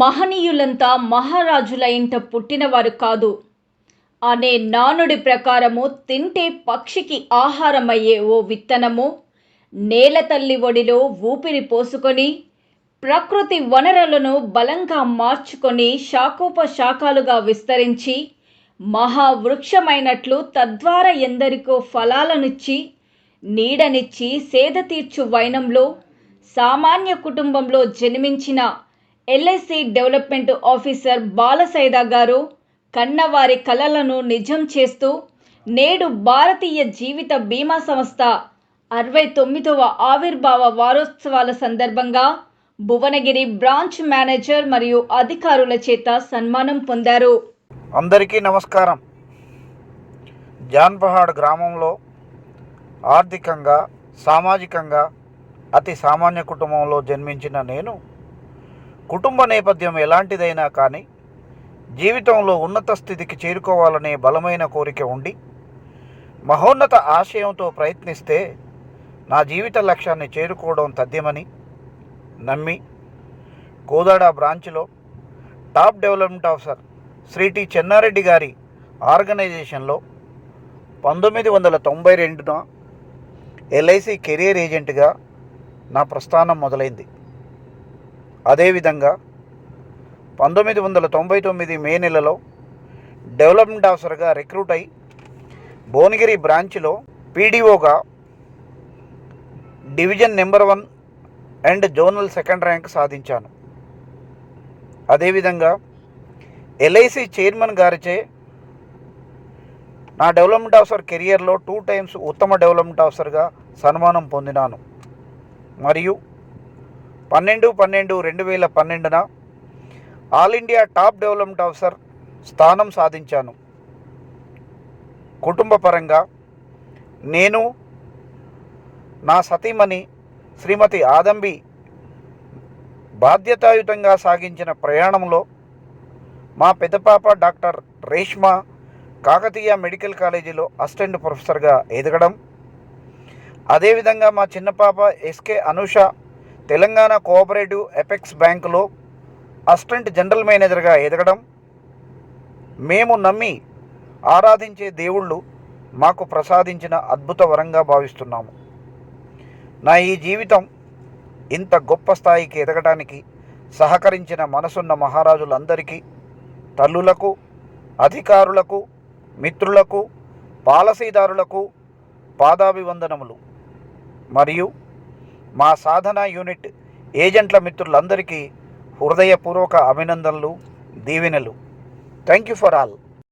మహనీయులంతా మహారాజుల ఇంట పుట్టినవారు కాదు అనే నానుడి ప్రకారము తింటే పక్షికి ఆహారమయ్యే ఓ విత్తనము నేల తల్లి ఒడిలో ఊపిరి పోసుకొని ప్రకృతి వనరులను బలంగా మార్చుకొని శాఖోపశాఖలుగా విస్తరించి మహావృక్షమైనట్లు తద్వారా ఎందరికో ఫలాలనిచ్చి నీడనిచ్చి సేద తీర్చు వైనంలో సామాన్య కుటుంబంలో జన్మించిన ఎల్ఐసి డెవలప్మెంట్ ఆఫీసర్ బాలసైదా గారు కన్నవారి కలలను నిజం చేస్తూ నేడు భారతీయ జీవిత బీమా సంస్థ 69వ ఆవిర్భావ వారోత్సవాల సందర్భంగా భువనగిరి బ్రాంచ్ మేనేజర్ మరియు అధికారుల చేత సన్మానం పొందారు. అందరికీ నమస్కారం. జాన్పహాడ్ గ్రామంలో ఆర్థికంగా సామాజికంగా అతి సామాన్య కుటుంబంలో జన్మించిన నేను కుటుంబ నేపథ్యం ఎలాంటిదైనా కానీ జీవితంలో ఉన్నత స్థితికి చేరుకోవాలనే బలమైన కోరిక ఉండి మహోన్నత ఆశయంతో ప్రయత్నిస్తే నా జీవిత లక్ష్యాన్ని చేరుకోవడం తథ్యమని నమ్మి కోదాడ బ్రాంచ్లో top development officer Shri T Chennareddy గారి ఆర్గనైజేషన్లో 1992న ఎల్ఐసి కెరియర్ ఏజెంట్గా నా ప్రస్థానం మొదలైంది. అదేవిధంగా 1999 మే నెలలో డెవలప్మెంట్ ఆఫీసర్గా రిక్రూట్ అయి భువనగిరి బ్రాంచ్లో పీడీఓగా division number 1 and zonal 2nd rank సాధించాను. అదేవిధంగా ఎల్ఐసి చైర్మన్ గారిచే నా డెవలప్మెంట్ ఆఫీసర్ కెరియర్లో 2 టైమ్స్ ఉత్తమ డెవలప్మెంట్ ఆఫీసర్గా సన్మానం పొందినాను. మరియు 12/12/2012న all India top development officer స్థానం సాధించాను. కుటుంబ పరంగా నేను నా సతీమణి శ్రీమతి ఆదంబి బాధ్యతాయుతంగా సాగించిన ప్రయాణంలో మా పెద్దపాప డాక్టర్ రేష్మా కాకతీయ మెడికల్ కాలేజీలో అసిస్టెంట్ ప్రొఫెసర్గా ఎదగడం, అదేవిధంగా మా చిన్న పాప SK Anusha Telangana cooperative apex బ్యాంకులో అసిస్టెంట్ జనరల్ మేనేజర్గా ఎదగడం మేము నమ్మి ఆరాధించే దేవుళ్ళు మాకు ప్రసాదించిన అద్భుత వరంగా భావిస్తున్నాము. నా ఈ జీవితం ఇంత గొప్ప స్థాయికి ఎదగడానికి సహకరించిన మనసున్న మహారాజులందరికీ, తల్లులకు, అధికారులకు, మిత్రులకు, పాలసీదారులకు పాదాభివందనములు. మరియు మా సాధన యూనిట్ ఏజెంట్ల మిత్రులందరికీ హృదయపూర్వక అభినందనలు, దీవెనలు. Thank you for all.